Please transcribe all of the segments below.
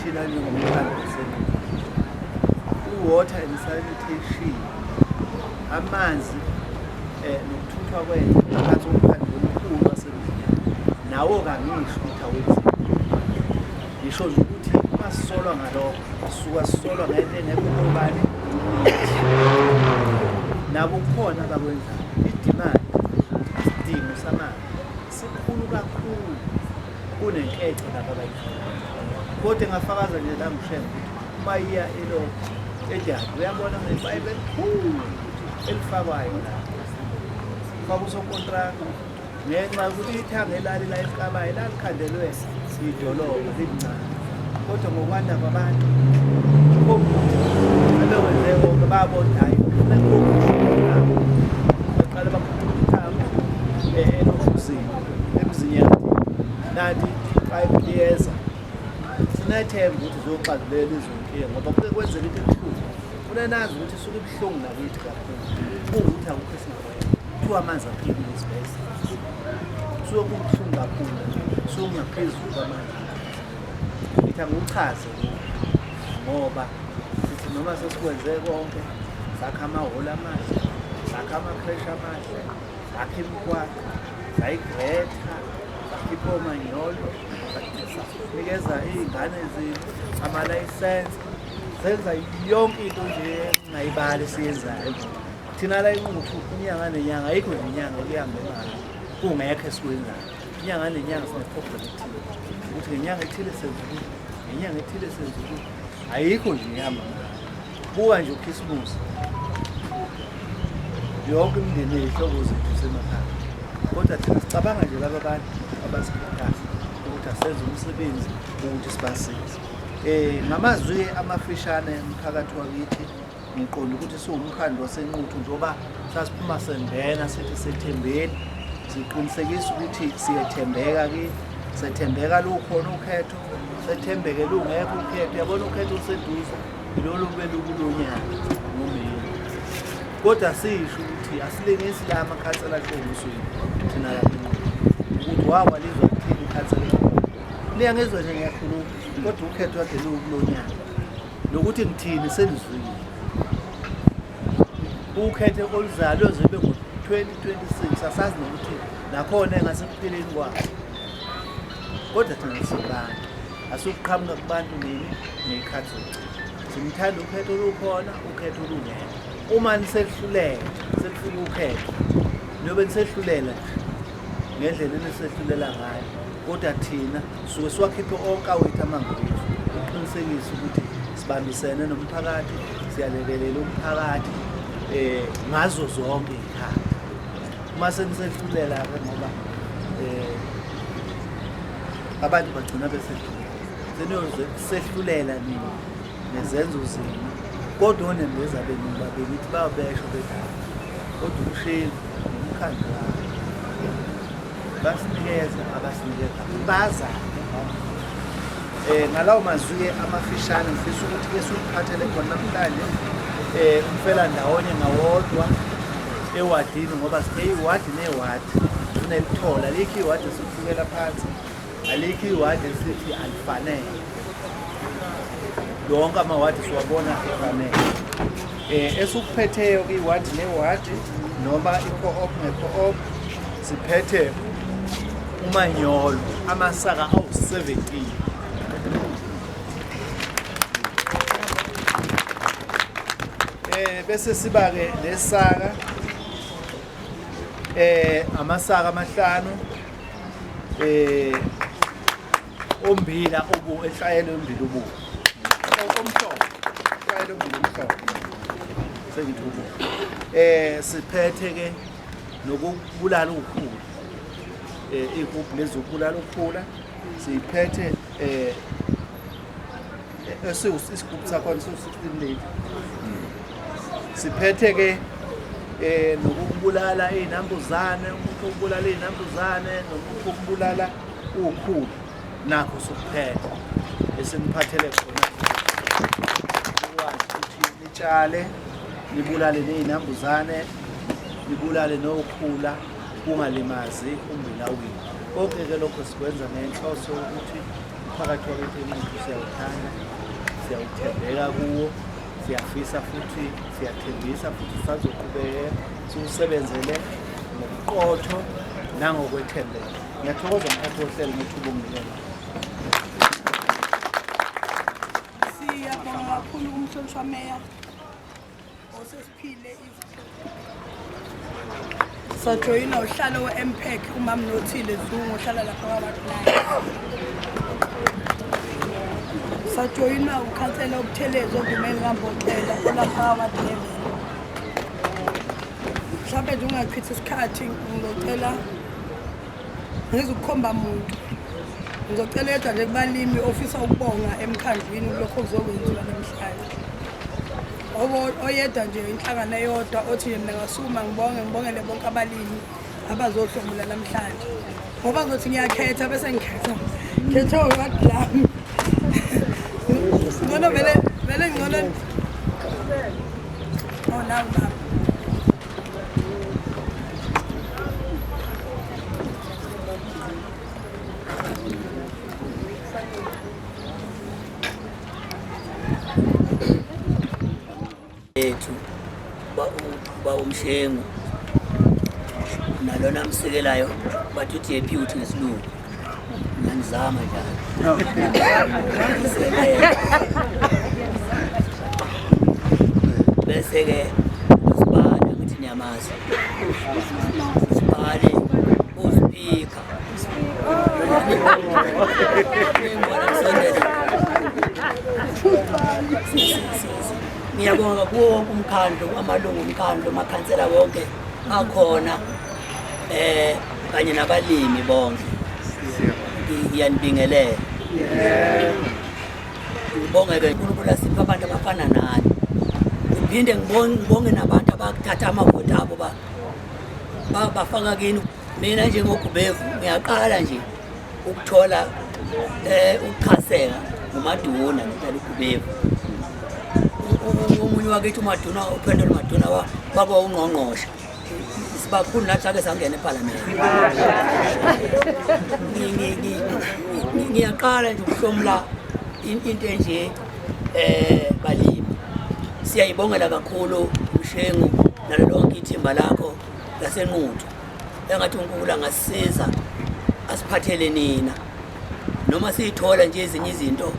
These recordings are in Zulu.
thina njengomphakathi waseNingizimu, water and sanitation, amanzi nokuthuthwa kwethu phakathi komphakathi omkhulu waseNingizimu nawo kangisho ukuthi awenziwe. Ngisho nje ukuthi uma sisolwa ngalokho sisuka sisolwa ngento engekho ngobani nabo kukhona abakwenzayo. Idimandi, isidingo samanzi sikhulu kakhulu kunenkece lapha abayifuna. Kodwa engafakaza nje la ngishela ukuthi uma iya eJali uyabona ngepayipi elikhulu elifakwayo la faka usonkontraka ngenxa yokuthi ithange elali la eSikabayi lalikhandelwe idolobha lincane. Kodwa ngokwanda kwabantu abewenze konke babona hayi baqala bakhuluma emzini yakhe nathi 5 years sinethemba ukuthi zoxazulela izonkinga ngoba kuke kwenzeka into ebuhlungu. Kunenazi ukuthi isuke ibuhlungu nakithi kakhulu ukuthi akukho esingakwenza kuthiwa amanzi aphilile esibhedlela suke kubuhlungu kakhulu suke kungaphezulu kwamanzi. Ngithi angiwuchaze ngoba sithi noma sesikwenze konke sakha amahholo amahle sakha ama-creche amahle sakha imigwaqo sayigretha sakhipha omanyolo nikeza iy'ngane amalayisensi senza yonke into nje engingayibali esiyenzayo. Thina la inquthu inyanga nenyanga ayikho nje inyanga ekuhambe imali kungekho esikwenzayo. Inyanga nenyanga sine-program ethile ukuthi ngenyanga ethile senza ukuthi ngenyanga ethile senza ukuthi ayikho nje ihamba ngalo. Buka nje ukhisimusi yonke imindeni ey'hlobo zethu semakhaya. Kodwa thina sicabanga nje laba bantu abasikhathaza ukuthi asenze umsebenzi ukuthi sibasize. Ngamazwi amafishane emphakathi wakithi ngiqonda ukuthi siwumkhandlu wasenquthu njengoba sasiphuma sengena sithi sethembeni siqinisekisa ukuthi siyethembeka kithi sethembeka lukhona ukhetho sethembeke lungekho ukhetho. Yabona ukhetho oluseduze ilolu kumele ukulonyaka ngomeni. Kodwa sisho ukuthi asilingisi la amakhansela ahlonisweni thina lapha ukuthi wakwalizwa kuthini ikhansela liyangezwa nje ngiyakhuluma kodwa ukhetho wakhe lukulonyaka nokuthi ngithini selizwile ukhetho oluzayo zobe ngo-2026 asazi nokuthi nakhona engasekupheleni kwayo. Kodwa thina sibantu asukuqhamuka kubantu nini ngey'khathi zokugcina simthanda ukhetho olukhona ukhetho olungekho. Uma niselihlulela sekufika ukhetho niyobe niselihlulela ngendlela enisehlulela ngayo. Kodwa thina suke siwakhiphe onke awethu amangwethu uqinisekise ukuthi sibambisene nomphakathi siyalekelela umphakathi ngazo zonke iy'khathi. Uma senisehlulela-ke ngoba abantu bagcina sehlulela nini nezenzo zini kodwa onembeza beningi benithi bayabesho bedala kodwa umsheli nomkhandlu wabo basinikeza abasinikeza baza ngalawo mazwi amafishane ngifisa ukuthi-ke siwuphathele khona namhlanje umfela ndawonye ngawodwa ewadini ngoba sine-iwadi newadi sinelithola alikho iwadi esifukela phansi alikho iwadi esithi alifanele. Yonke amawadi siwabona efanele. Esukuphetheyo kwiwadi newadi noma i-co-op nge-co-op siphethe umanyolo amasaka awu-17 bese siba-ke nesaka amasaka amahlanu ombila ehlayelo yombila ubuka omhlophe ehlayelo yombila omhlophe sengithi ubuka. Siphethe-ke nokubulala ukhula iy'gubhu lezi zokubulala ukhula siyiphethe isigubhu sakhona siwu-16 litre. Siphethe-ke nokubulala iy'nambuzane umuthi wokubulala iy'nambuzane nomuthi wokubulala ukhula nakho sokuphetha eseniphathele khona ukwazi ukuthi nitshale nibulale ney'nambuzane nibulale nokhula kungalimazi umbila wethu. Konke-ke lokho sikwenza ngenhloso ukuthi umphakathi wakithi eNquthu siyawuthanda siyawuthembeka kuwo, siyafisa futhi siyathembisa futhi sazoqhubeka siwusebenzele ngobuqotho nangokwethembeka. Ngiyathokoza mphathi wohlelo ngethuba onginikeza. Siyabonga kakhulu kumhlonishwa meya osesiphile sajoyina uhlalo we-MPEC umama Nothile Zungu ohlala lapha kwaBathulane. Sajoyina ukhansela Obuthelezi oGumeni kaMboxela olapha kwaBathulane. Mhlawumbe nje ungachithi isikhathi ngizocela ngizokukhomba umuntu. Ngizocela yedwa nje kubalimi ofisa ukubonga emkhandlwini lokho kuzokwenziwa namhlanje. Oyedwa nje inhlangano eyodwa othi mina ngasuma ngibongele bonke abalimi abazohlomula namhlanje. Ngoba ngizothi ngiyakhetha bese ngikhetha. Khetha uBathulane. Ngoba vele ngcono. Oh nawu. Ba umshengu nalona msekelayo bathi uthi happy uthi ngesilungu nganizama njalo bese ke sibala ngithi niyamazi sibale uspika ngiyabonga kuwo wonke umkhandlu amalungu omkhandlu amakhansela wonke akhona kanye nabalimi bonke ngiyanibingelela ngibonge-ke uNkulunkulu asiphe abantu abafana nani ngiphinde ngibonge nabantu abakuthatha amavoti abo bafaka kini. Mina njengoGubevu ngiyaqala nje ukuthola ukuchaseka nguMaduna ngithatha uGubevu. Umunye wakithi uMaduna uPhendelo Maduna waba ungqongqoshe sibakhulu nathi ake sangena eParliament. Ngiyaqala nje ukuhlomula into enje balimi siyayibongela kakhulu Mshengu nalo lonke ithimba lakho laseNquthu engathi uNkulunkulu angasisiza asiphathele nina noma siyithola nje ezinye izinto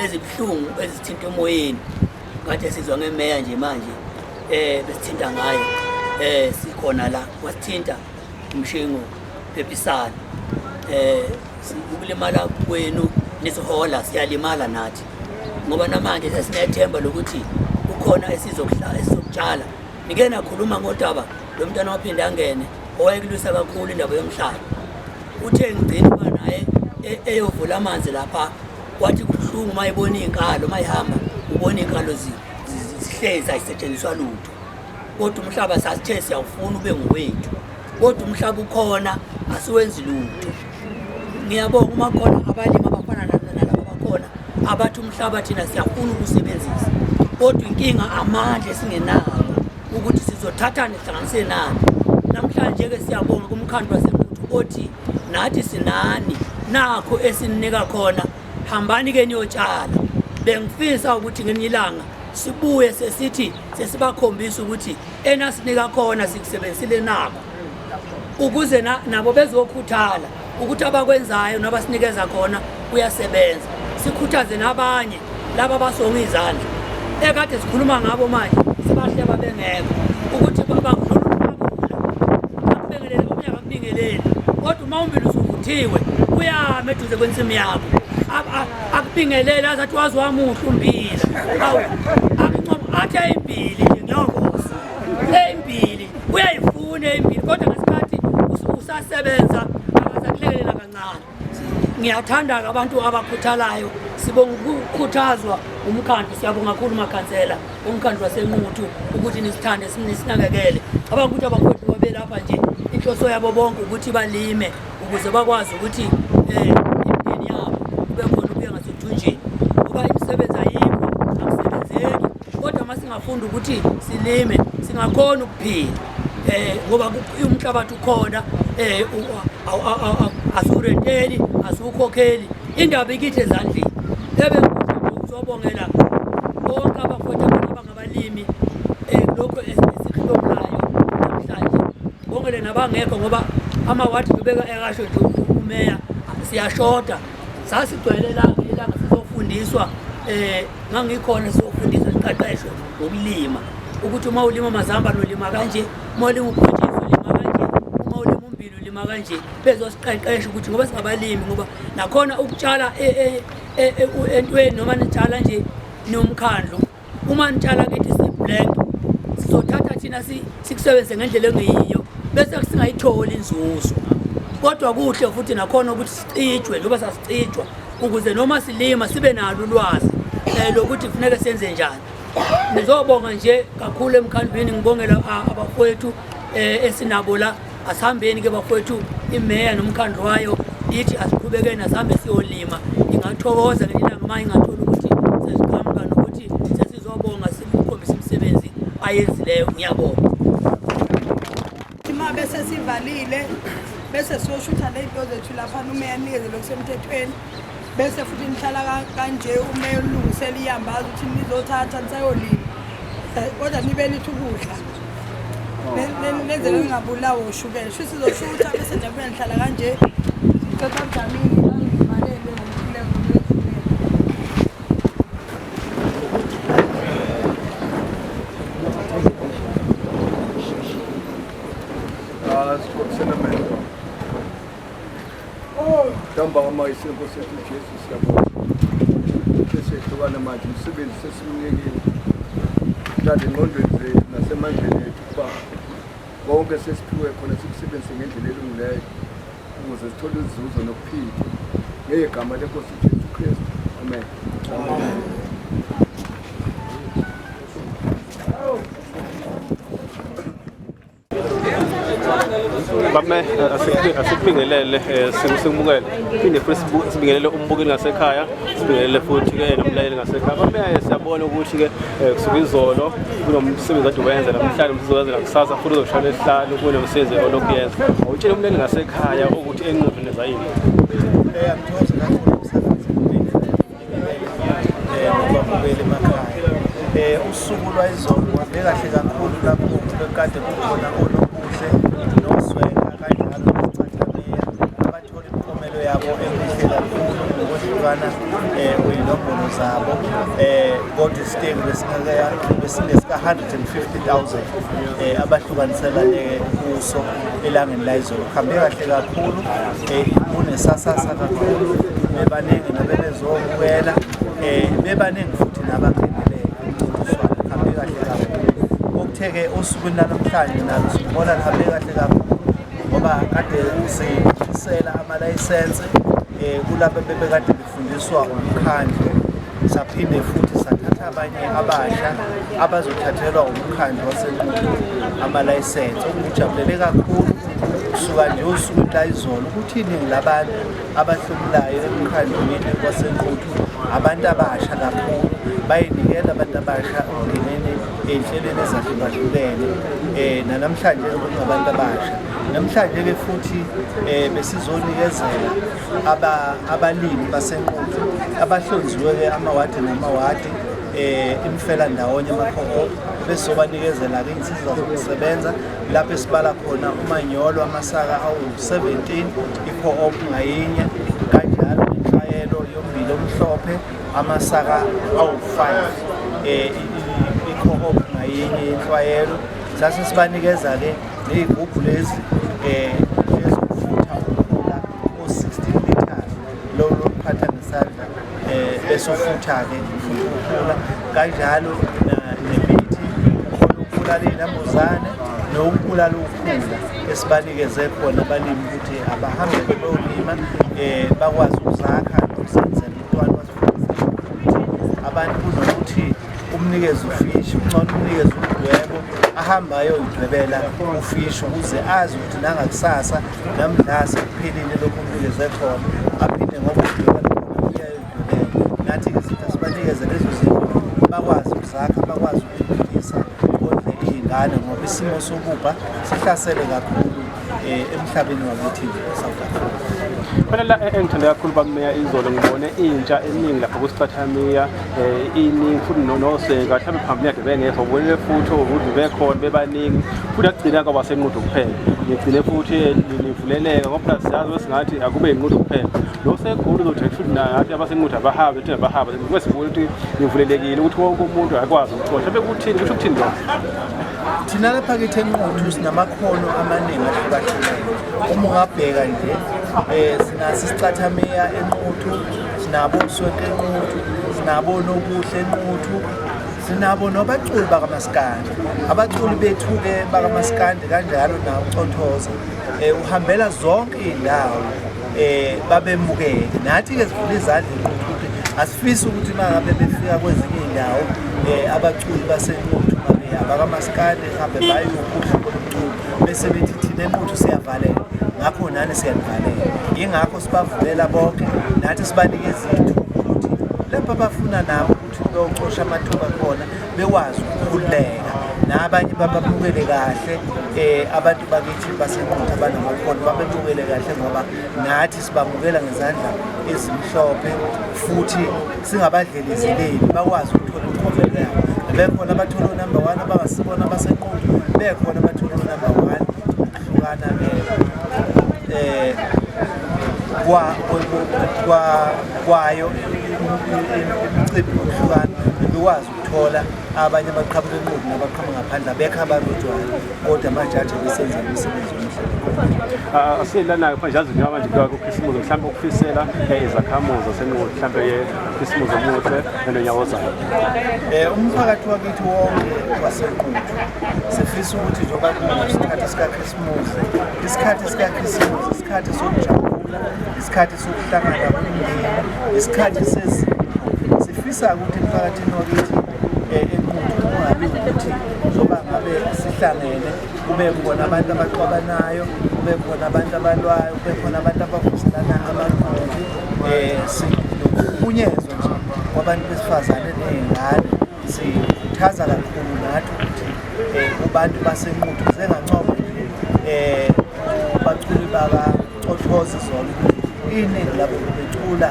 ezibhlungu ezithinta emoyeni kade sizwa ngemeya nje manje besithinta ngayo sikhona la wasithinta Mshengu Phephisana ukulimala kwenu nisihola siyalimala nathi ngoba namanje sesinethemba lokuthi ukhona esizokutshala. Ngike nakhuluma ngodaba lo mntwana waphinde angene owayekulwisa kakhulu indaba yomhlaba uthe ngigcina kuba naye eyovula amanzi lapha wathi kuhlungu mayibona inkalo mayihamba ubona inkalo zihlezi ayisetshenziswa lutho kodwa umhlaba sasithe siyawufuna ube ngowethu kodwa umhlaba ukhona asiwenzi lutho. Ngiyabonga uma khona abalimi abafana nalabo bakhona abathi umhlaba thina siyafuna ukusebenzisa kodwa inkinga amandla esingenawo ukuthi sizothathana sihlanganise nani. Namhlanje ke siyabonga kumkhandlu waseNquthu othi nathi sinani nakho esininika khona hambani ke niyotshala. Bengifisa ukuthi ngelinye ilanga sibuye sesithi sesibakhombisa ukuthi enasinika khona sikusebenzisile nabo ukuze nabo bezokhuthala ukuthi abakwenzayo nabasinikeza khona kuyasebenza. Sikhuthaze nabanye laba basonga izandla ekade sikhuluma ngabo manje sibahleba bengekho ukuthi bakudlula akubingelele umnyaka akubingelele kodwa uma umbili usuvuthiwe uyame eduze kwensimu yakho akubingelele azathi wazi wamuhle umbila athi ayimbili nje ngiyokosa eyimbili uyayifuna eyimbili kodwa ngesikhathi usasebenza akazakulekelela kancane. Ngiyathanda-ke abantu abakhuthalayo sibonga ukukhuthazwa umkhandlu. Siyabonga kakhulu makhansela umkhandlu waseNquthu ukuthi nisithande nisinakekele abantu ukuthi abafowethu babelapha nje inhloso yabo bonke ukuthi balime ukuze bakwazi ukuthi imindeni yabo kube khona ukuya ngasethunjini ngoba imisebenzi ayikho akusebenzeki kodwa uma singafunda ukuthi silime singakhona ukuphila ngoba umhlabathi ukhona asiurenteli asiukhokheli indaba ikithi ezandleni. Ebe ngizobongela nabangekho ngoba amawadi bebeka ekasho nje umeya siyashoda sasigcwele la ilanga sizofundiswa ngangikhona sizofundiswa siqeqeshwe ukulima ukuthi uma ulima mazamba nolima kanje uma ulima ubhontshisi ulima kanje uma ulima ummbila ulima kanje bezosiqeqesha ukuthi ngoba singabalimi ngoba nakhona ukutshala entweni noma nitshala nje nomkhandlu uma nitshala kithi si-black sizothatha thina sikusebenzise ngendlela engeyiyo bese singayitholi inzuzo kodwa kuhle futhi nakhona ukuthi sicijwe njengoba sasicijwa ukuze noma silima sibe nalo ulwazi lokuthi kufanele senze njani. Nizobonga nje kakhulu emkhandlwini ngibongela abafowethu esinabo la asihambeni ke bafowethu imeya nomkhandlu wayo ithi asiqhubekeni asihambe siyolima ingathokoza ngelanga manje ingathola ukuthi sesiqhamuka nokuthi sesizobonga sikhombisa imisebenzi ayenzileyo ngiyabonga. Ima bese sivalile bese siyoshutha lento zethu lapha umeya anikeze lokusemthethweni bese futhi nihlala kanje umeya ulungisela iyambaza ukuthi nizothatha nisayolima kodwa nibe lithi ukudla nenzela ngingabulawa ushukela sho sizoshutha bese nje nihlala kanje sicela mdamini ngimalele ngomkhuleko Damba amayisenko sethu Jesu siyabonga. Sehlukana manje umsebenzi sesimnikile. Kanti engqondweni zethu nasemandleni ethu kuba konke sesiphiwe khona sikusebenzise ngendlela elungileyo ukuze sithole izuzo nokuphila. Ngegama leNkosi Jesu Kristu. Amen. Bame asibingelele simukele phinde futhi sibingelele umbukeli ngasekhaya sibingelele futhi ke nomlaleli ngasekhaya bame siyabona ukuthi ke kusuka izolo kunomsebenzi kade wenza namhlanje umsebenzi nakusasa futhi uzoshaya esihlanu kunomsebenzi olokuyenza awutshela umlaleli ngasekhaya ukuthi enqudlweni zayini angithokoze kakhulu umsebenzi ngobabukeli emakhaya usuku lwayizolo kwabe kahle kakhulu lapho kade kukhona olokuhle nosweka kanjalo noChathameya abathola imphumelo yabo emihle kakhulu ngokwehlukana kuyinombolo zabo kodwa isiteki besinesika 150,000 abahlukanisela kuso elangeni layizolo kuhambe kahle kakhulu kunesasasa kakhulu bebaningi nabebezobukela bebaningi futhi nabangeneleyo kuhambe kahle kakhulu okutheke osukwini lanamhlanje nalo sibona lihambe kahle kakhulu ngoba kade sisela amalayisense kulabo bebekade befundiswa umkhandlu saphinde futhi sathatha abanye abasha abazothathelwa umkhandlu waseNquthu amalayisense okujabulele kakhulu kusuka nje usuku layizolo ukuthi iningi labantu abahlomulayo emkhandlwini waseNquthu abantu abasha kakhulu bayinikela abantu abasha ungenene ey'nhlelweni ezahlukahlukene nanamhlanje kungabantu abasha namhlanje ke futhi besizonikezela abalimi baseNquthu abahlonziwe amawadi namawadi imfelandawonye ama-co-op besobanikezela ke insiza zokusebenza lapho esibala khona umanyolo amasaka awu-17 i-co-op ngayinye kanjalo inhlwayelo yombili omhlophe amasaka awu-5 i-co-op ngayinye inhlwayelo sase sibanikeza ke ney'gubhu lezi ezokufutha ukhula o-16 liters lolo phatha ngesandla besofutha-ke ukhula kanjalo nemithi ukubulala iy'nambuzane nokubulala ukhula esibanikeze khona abalimi ukuthi abahambe belolima bakwazi ukuzakha nokusenzela umntwana wasifundisa abantu kunokuthi umnikeze ufishi ungcono umnikeze udwebo ahambe ayoyidwebela ufishi ukuze azi ukuthi nangakusasa namdlasa kuphelile lokhu umnikeze khona aphinde ngoba udwebela uyayoyidwebela nathi-ke sithi asibanikeze lezo zinto bakwazi ukuzakha bakwazi ukuyiphilisa kodle iy'ngane ngoba isimo sobubha sihlasele kakhulu emhlabeni wakithi e-South Africa. Phela la engithanda kakhulu bameya izolo ngibone intsha eningi lapha kuSiphathameya iningi futhi noseka mhlawumbe phambili kade bengekho ubonile futhi ukuthi bekhona bebaningi futhi agcina kwabaseNquthu kuphela ngigcine futhi nivuleleka ngoba plus siyazi wesingathi akube inqudo kuphela lo sekhulu uzothi futhi nathi abasenqudo abahabe thina bahabe kwesibona ukuthi nivulelekile ukuthi wonke umuntu akwazi ukuxoxa bekuthini kusho ukuthini lokho thina lapha kithi enquthu sinamakhono amaningi ahlukahlukene uma ungabheka nje sinaso isicathameya enquthu sinabo usweke enquthu sinabo nobuhle enquthu sinabo nobaculi bakamaskandi abaculi bethu-ke bakamaskandi kanjalo nawo uCothoza uhambela zonke iy'ndawo babemukele nathi-ke sivula izandla enquthu asifisi ukuthi uma ngabe befika kwezinye iy'ndawo abaculi basenquthu abakamaskandi hambe bayokuhla komculo bese bethi thina enquthu siyavaleka ngakho nani siyanivalela yingakho sibavulela bonke nathi sibanikeza izithu ukuthi lapha bafuna nabo ukuthi beyocosha amathuba khona bekwazi ukukhululeka nabanye bababukele kahle abantu bakithi basenquthu abanamakhono babebukele kahle ngoba nathi sibamukela ngezandla ezimhlophe futhi singabadlelezeleli bakwazi ukuthola uqhubeka bekhona abathola number 1 abangasibona basenquthu bekhona abathola number 1 ukuhlukana kwayo imicimbi yokuhlukana bekwazi ukuthola abanye abaqhamuka enquthu nabaqhamuka ngaphandle bekha abarojwayo kodwa amajaji besenza imisebenzi omhle asilana manje yazi njengoba manje kukhisimuzo mhlawumbe ukufisela izakhamuzo senquthu mhlawumbe yekhisimuzo omuhle nonyaka ozayo umphakathi wakithi wonke wasenquthu sifisa ukuthi njengoba kunesikhathi sikaKhisimusi isikhathi sikaKhisimusi isikhathi sokujabula isikhathi sokuhlangana komndeni isikhathi sezipho sifisa ukuthi emphakathini wakithi enquthu kungabi ukuthi njengoba ngabe sihlangene kube khona abantu abaxabanayo kube khona abantu abalwayo kube khona abantu abavuselana amaqhubu sinokubunyezwa nje kwabantu besifazane ney'ngane sikhuthaza kakhulu nathi ukuthi kubantu basenquthu zengancoma baculi bakaCothoza izolo iningi labo becula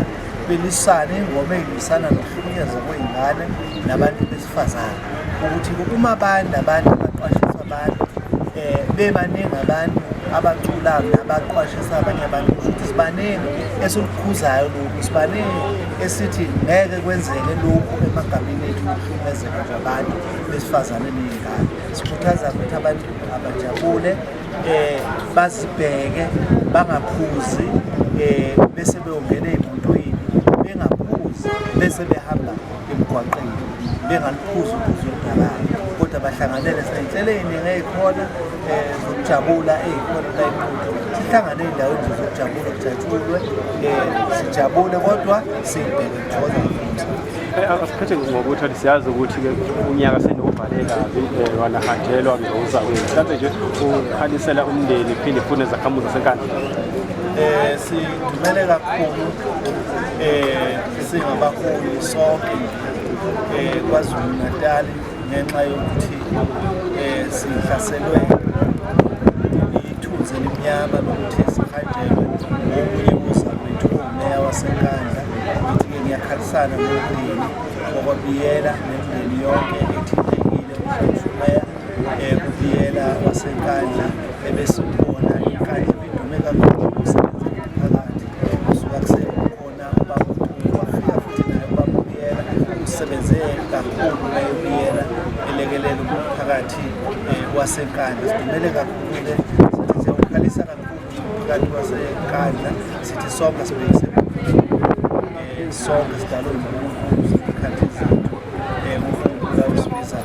belisana ingoma ey'lwisana nokuhlukunyezwa kwey'ngane nabantu besifazane ukuthi uma abantu abaqwashisa abantu bebaningi abantu abaculayo nabaqwashisa abanye abantu ukuthi sibaningi esilukhuzayo lokhu sibaningi esithi ngeke kwenzeke lokhu emagameni ethu ukuhlukumezeka kwabantu besifazane ney'ngane sikhuthaza ukuthi abantu abajabule bazibheke bangaphuzi bese beyongena ey'motweni bengaphuzi bese behamba emgwaqeni bengaliphuzi uphuzo oludakayo kodwa bahlanganele siney'nhlelo ey'ningi ey'khona zokujabula ey'khona la enquthu sihlangane ey'ndaweni nje zokujabula kujatshulwe sijabule kodwa siyibheke kuthoza asiphethe ngokuthi siyazi ukuthi-ke unyaka senovaleka wanahanjelwa ngozawini mhlawumbe nje ukhalisela umndeni phinde fune zakhamuzi zasenkandla sidumele kakhulu singabaholi sonke KwaZulu Natal ngenxa yokuthi sihlaselwe ithunzi elimnyama lokuthi sihanjelwe omunye wozakwethu umeya wasenkandla ukuthi-ke ngiyakhalisana nomndeni okwabiyela nemindeni yonke ethintekile umeya ubiyela wasenkandla ebesibona inkandla ibidume kakhulu ukusebenzela umphakathi kusuka kusekhona ubaba wafika futhi naye ubaba ubiyela usebenze kakhulu naye ubiyela elekelela umphakathi wasenkandla sidumele kakhulu-ke sithi siyawukhalisa kakhulu umphakathi wasenkandla sithi sonke sibekise sonke sidalwe uNkulunkulu izikhathi zethu uNkulunkulu awusibiza